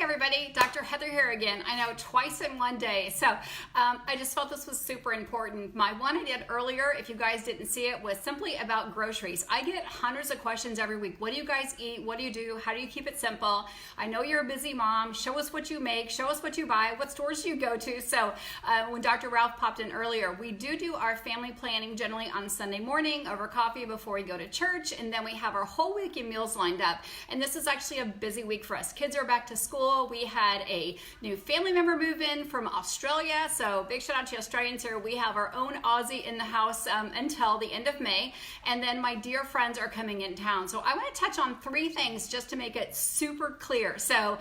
everybody, Dr. Heather here again. I know, twice in one day. So I just felt this was super important. My one I did earlier, if you guys didn't see it, was simply about groceries. I get hundreds of questions every week. What do you guys eat? What do you do? How do you keep it simple? I know you're a busy mom. Show us what you make. Show us what you buy. What stores do you go to? So when Dr. Ralph popped in earlier, we do our family planning generally on Sunday morning over coffee before we go to church. And then we have our whole weekend meals lined up. And this is actually a busy week for us. Kids are back to school. We had a new family member move in from Australia. So big shout out to Australians here. We have our own Aussie in the house until the end of May. And then my dear friends are coming in town. So I want to touch on three things just to make it super clear. So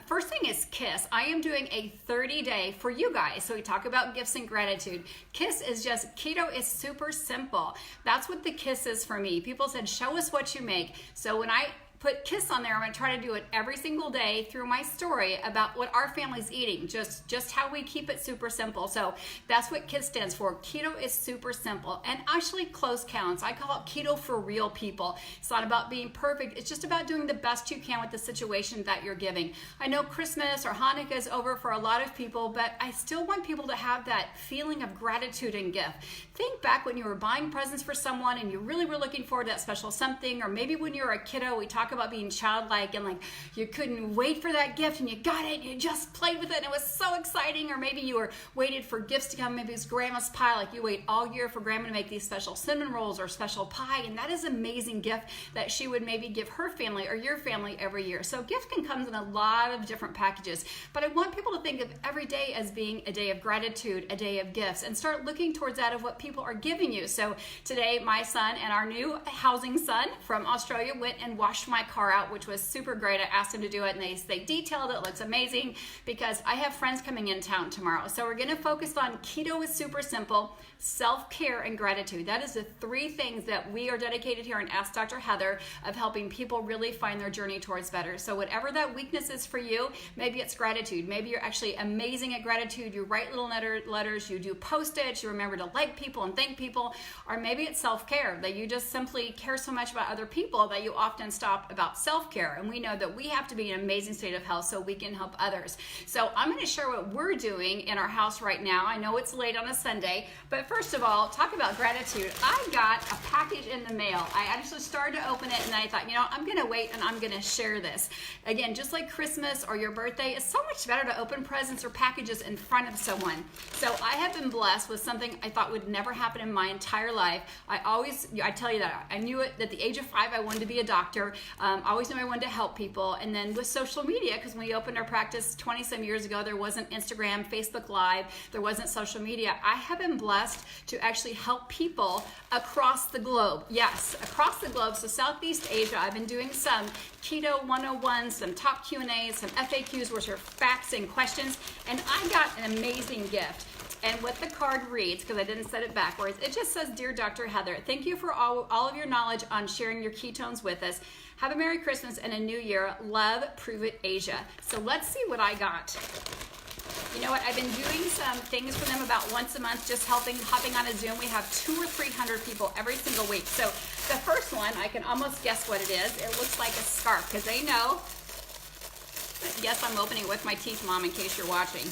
first thing is KISS. I am doing a 30-day for you guys. So we talk about gifts and gratitude. KISS is just, keto is super simple. That's what the KISS is for me. People said, show us what you make. So when I put KISS on there, I'm going to try to do it every single day through my story about what our family's eating, just how we keep it super simple. So that's what KISS stands for. Keto is super simple and actually close counts. I call it keto for real people. It's not about being perfect. It's just about doing the best you can with the situation that you're giving. I know Christmas or Hanukkah is over for a lot of people, but I still want people to have that feeling of gratitude and gift. Think back when you were buying presents for someone and you really were looking forward to that special something, or maybe when you were a kiddo, we talk about being childlike and like you couldn't wait for that gift and you got it, you just played with it and it was so exciting. Or maybe you were waited for gifts to come. Maybe it was grandma's pie, like you wait all year for grandma to make these special cinnamon rolls or special pie, and that is an amazing gift that she would maybe give her family or your family every year. So gift can come in a lot of different packages, but I want people to think of every day as being a day of gratitude, a day of gifts, and start looking towards that of what people are giving you. So today my son and our new housing son from Australia went and washed my car out, which was super great. I asked him to do it and they detailed it. It looks amazing because I have friends coming in town tomorrow. So we're going to focus on keto is super simple, self-care, and gratitude. That is the three things that we are dedicated here and Ask Dr. Heather of helping people really find their journey towards better. So whatever that weakness is for you, maybe it's gratitude. Maybe you're actually amazing at gratitude. You write little letters, you do post-its, you remember to like people and thank people, or maybe it's self-care, that you just simply care so much about other people that you often stop about self-care. And we know that we have to be in an amazing state of health so we can help others. So I'm going to share what we're doing in our house right now. I know it's late on a Sunday, but first of all, talk about gratitude. I got a package in the mail. I actually started to open it and I thought, I'm going to wait and I'm going to share this. Again, just like Christmas or your birthday, it's so much better to open presents or packages in front of someone. So I have been blessed with something I thought would never happen in my entire life. I tell you that I knew it at the age of 5. I wanted to be a doctor. I always knew I wanted to help people. And then with social media, because when we opened our practice 20 some years ago, there wasn't Instagram, Facebook Live, there wasn't social media. I have been blessed to actually help people across the globe. Yes, across the globe. So Southeast Asia, I've been doing some Keto 101, some top Q&As, some FAQs, which are facts and questions. And I got an amazing gift. And what the card reads, because I didn't set it backwards, it just says, Dear Dr. Heather, thank you for all of your knowledge on sharing your ketones with us. Have a Merry Christmas and a New Year. Love, Prove It, Asia. So let's see what I got. You know what? I've been doing some things for them about once a month, just hopping on a Zoom. We have 200 or 300 people every single week. So the first one, I can almost guess what it is. It looks like a scarf, because they know. Yes, I'm opening with my teeth, Mom, in case you're watching.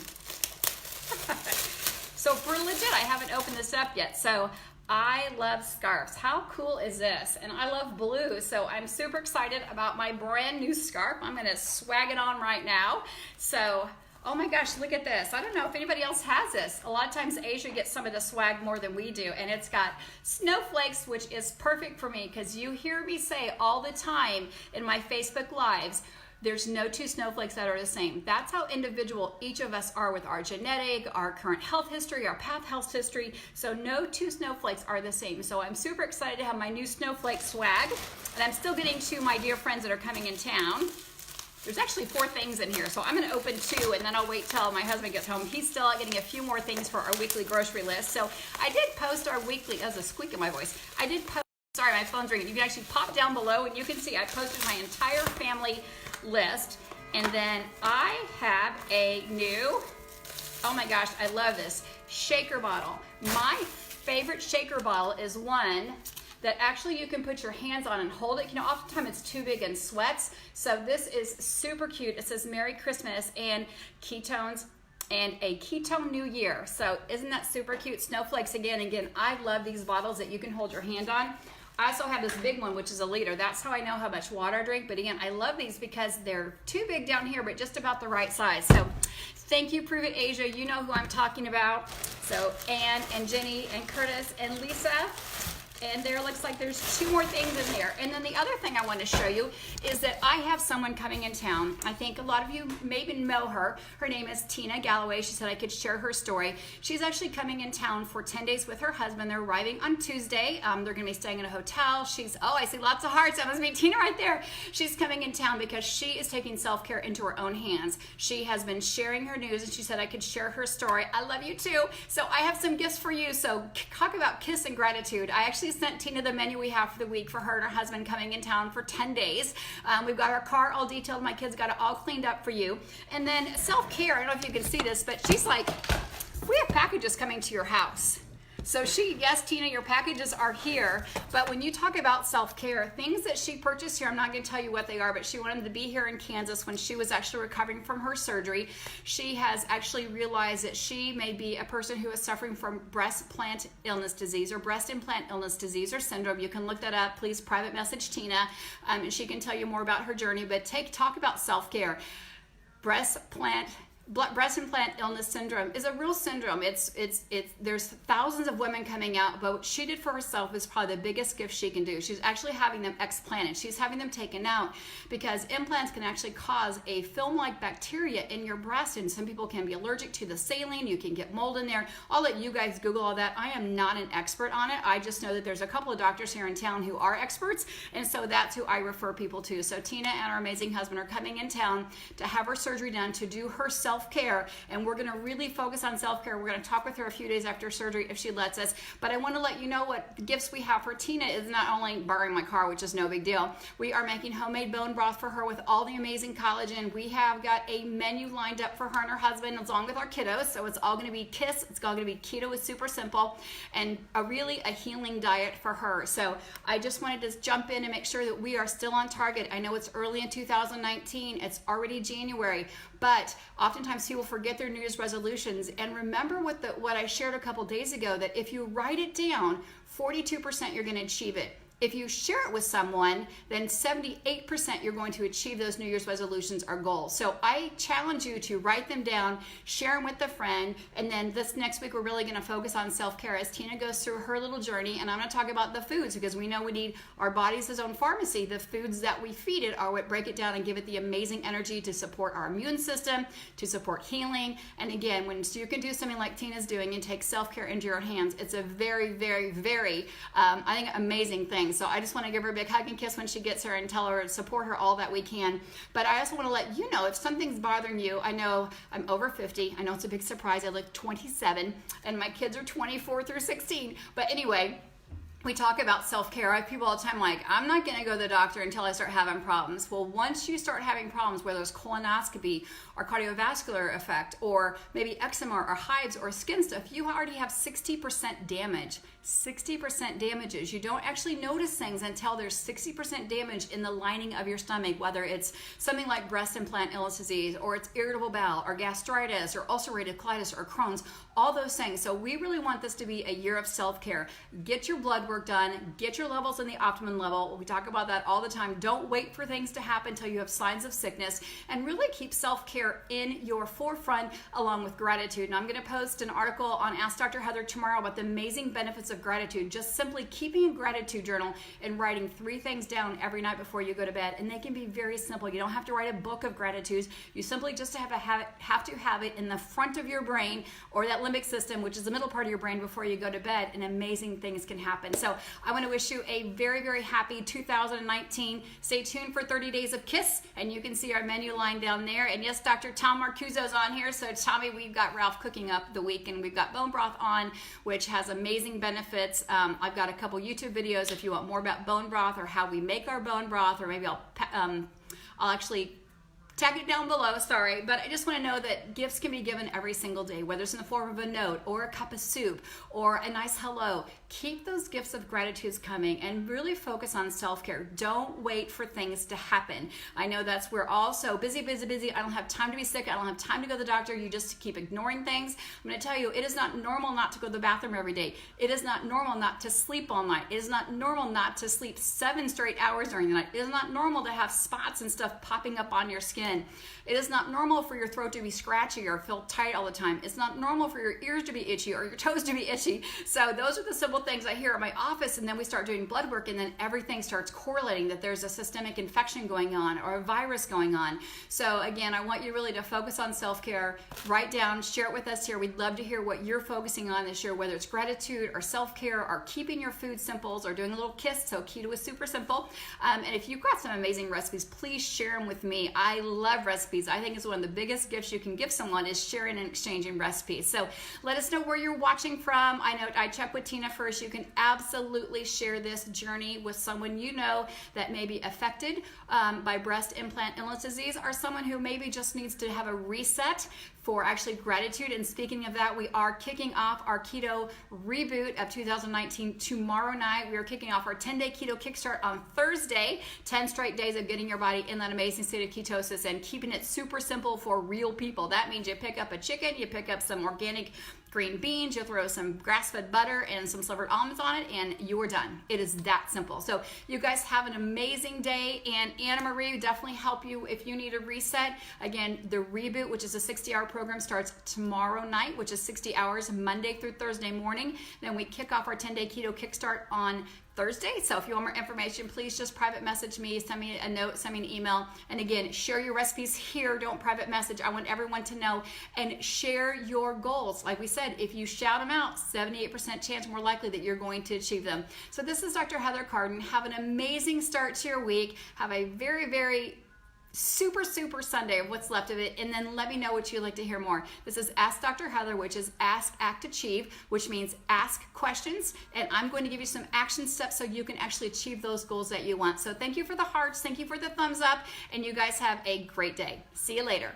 So for legit, I haven't opened this up yet. So I love scarves. How cool is this? And I love blue, so I'm super excited about my brand new scarf. I'm gonna swag it on right now. So, oh my gosh, look at this. I don't know if anybody else has this. A lot of times Asia gets some of the swag more than we do, and it's got snowflakes, which is perfect for me because you hear me say all the time in my Facebook Lives, there's no two snowflakes that are the same. That's how individual each of us are with our genetic, our current health history, our past health history. So no two snowflakes are the same. So I'm super excited to have my new snowflake swag. And I'm still getting to my dear friends that are coming in town. There's actually 4 things in here. So I'm gonna open 2 and then I'll wait till my husband gets home. He's still getting a few more things for our weekly grocery list. So I did post our weekly, as a squeak in my voice. I did post, sorry, my phone's ringing. You can actually pop down below and you can see I posted my entire family list. And then I have a new, oh my gosh, I love this, shaker bottle. My favorite shaker bottle is one that actually you can put your hands on and hold it. You know, oftentimes it's too big and sweats. So this is super cute. It says Merry Christmas and ketones and a ketone new year. So isn't that super cute? Snowflakes again, I love these bottles that you can hold your hand on. I also have this big one, which is a liter. That's how I know how much water I drink. But again, I love these because they're too big down here, but just about the right size. So thank you, Prove It Asia. You know who I'm talking about. So Anne and Jenny and Curtis and Lisa. And there looks like there's 2 more things in there. And then the other thing I want to show you is that I have someone coming in town. I think a lot of you maybe know her. Her name is Tina Galloway. She said I could share her story. She's actually coming in town for 10 days with her husband. They're arriving on Tuesday. They're going to be staying in a hotel. Oh, I see lots of hearts. That must be Tina right there. She's coming in town because she is taking self-care into her own hands. She has been sharing her news, and she said I could share her story. I love you too. So I have some gifts for you. So talk about KISS and gratitude. I actually sent Tina the menu we have for the week for her and her husband coming in town for 10 days. We've got our car all detailed. My kids got it all cleaned up for you. And then self-care, I don't know if you can see this, but she's like, we have packages coming to your house. So yes, Tina, your packages are here, but when you talk about self-care, things that she purchased here, I'm not going to tell you what they are, but she wanted to be here in Kansas when she was actually recovering from her surgery. She has actually realized that she may be a person who is suffering from breast implant illness disease or breast implant illness disease or syndrome. You can look that up. Please private message Tina, and she can tell you more about her journey, but talk about self-care. Breast implant illness syndrome is a real syndrome. There's thousands of women coming out, but what she did for herself is probably the biggest gift she can do. She's actually having them explanted. She's having them taken out because implants can actually cause a film-like bacteria in your breast, and some people can be allergic to the saline. You can get mold in there. I'll let you guys Google all that. I am not an expert on it. I just know that there's a couple of doctors here in town who are experts, and so that's who I refer people to. So Tina and her amazing husband are coming in town to have her surgery done, to do her self-care, and we're going to really focus on self-care. We're going to talk with her a few days after surgery if she lets us, but I want to let you know what the gifts we have for Tina is not only borrowing my car, which is no big deal. We are making homemade bone broth for her with all the amazing collagen. We have got a menu lined up for her and her husband along with our kiddos, so it's all going to be KISS. It's all going to be keto, is super simple, and a healing diet for her. So I just wanted to jump in and make sure that we are still on target. I know it's early in 2019. It's already January, but oftentimes people forget their New Year's resolutions. And remember what I shared a couple days ago, that if you write it down, 42% you're going to achieve it. If you share it with someone, then 78% you're going to achieve those New Year's resolutions or goals. So I challenge you to write them down, share them with a friend, and then this next week we're really going to focus on self-care as Tina goes through her little journey. And I'm going to talk about the foods, because we know we need our body's his own pharmacy. The foods that we feed it are what break it down and give it the amazing energy to support our immune system, to support healing. And again, when you can do something like Tina's doing and take self-care into your hands, it's a very, very, very, I think, amazing thing. So I just want to give her a big hug and kiss when she gets her and tell her, support her all that we can. But I also want to let you know if something's bothering you. I know I'm over 50. I know it's a big surprise. I look 27 and my kids are 24 through 16. But anyway, we talk about self-care. I have people all the time like, I'm not going to go to the doctor until I start having problems. Well, once you start having problems, whether it's colonoscopy or cardiovascular effect or maybe eczema or hives or skin stuff, you already have 60% damage. 60% damages. You don't actually notice things until there's 60% damage in the lining of your stomach, whether it's something like breast implant illness disease, or it's irritable bowel, or gastritis, or ulcerative colitis, or Crohn's, all those things. So we really want this to be a year of self-care. Get your blood work done, get your levels in the optimum level. We talk about that all the time. Don't wait for things to happen until you have signs of sickness, and really keep self-care in your forefront along with gratitude. And I'm going to post an article on Ask Dr. Heather tomorrow about the amazing benefits of gratitude. Just simply keeping a gratitude journal and writing 3 things down every night before you go to bed. And they can be very simple. You don't have to write a book of gratitudes. You simply just have to have it in the front of your brain, or that limbic system, which is the middle part of your brain, before you go to bed, and amazing things can happen. So I want to wish you a very, very happy 2019. Stay tuned for 30 days of KISS, and you can see our menu line down there. And yes, Dr. Tom Marcuso's on here. So Tommy, we've got Ralph cooking up the week, and we've got bone broth on, which has amazing benefits. I've got a couple YouTube videos if you want more about bone broth or how we make our bone broth, or maybe I'll actually hashtag it down below, sorry, but I just want to know that gifts can be given every single day, whether it's in the form of a note or a cup of soup or a nice hello. Keep those gifts of gratitude coming and really focus on self-care. Don't wait for things to happen. I know we're all so busy. I don't have time to be sick. I don't have time to go to the doctor. You just keep ignoring things. I'm going to tell you, it is not normal not to go to the bathroom every day. It is not normal not to sleep all night. It is not normal not to sleep 7 straight hours during the night. It is not normal to have spots and stuff popping up on your skin. It is not normal for your throat to be scratchy or feel tight all the time. It's not normal for your ears to be itchy or your toes to be itchy. So those are the simple things I hear at my office, and then we start doing blood work, and then everything starts correlating that there's a systemic infection going on or a virus going on. So again, I want you really to focus on self-care. Write down, share it with us here. We'd love to hear what you're focusing on this year, whether it's gratitude or self-care or keeping your food simples or doing a little KISS, so keto is super simple. And if you've got some amazing recipes, please share them with me. I love recipes. I think it's one of the biggest gifts you can give someone is sharing and exchanging recipes. So let us know where you're watching from. I know I checked with Tina first. You can absolutely share this journey with someone you know that may be affected by breast implant illness disease, or someone who maybe just needs to have a reset for actually gratitude. And speaking of that, we are kicking off our keto reboot of 2019 tomorrow night. We are kicking off our 10-day keto kickstart on Thursday, 10 straight days of getting your body in that amazing state of ketosis and keeping it super simple for real people. That means you pick up a chicken, you pick up some organic green beans, you throw some grass-fed butter and some slivered almonds on it, and you're done. It is that simple. So you guys have an amazing day, and Anna Marie will definitely help you if you need a reset. Again, the reboot, which is a 60-hour program, starts tomorrow night, which is 60 hours, Monday through Thursday morning. Then we kick off our 10-day keto kickstart on Thursday. So if you want more information, please just private message me, send me a note, send me an email. And again, share your recipes here. Don't private message. I want everyone to know, and share your goals. Like we said, if you shout them out, 78% chance more likely that you're going to achieve them. So this is Dr. Heather Carden. Have an amazing start to your week. Have a very, very super Sunday of what's left of it, and then let me know what you'd like to hear more. This is Ask Dr. Heather, which is Ask, Act, Achieve, which means ask questions, and I'm going to give you some action steps so you can actually achieve those goals that you want. So thank you for the hearts, thank you for the thumbs up, and you guys have a great day. See you later.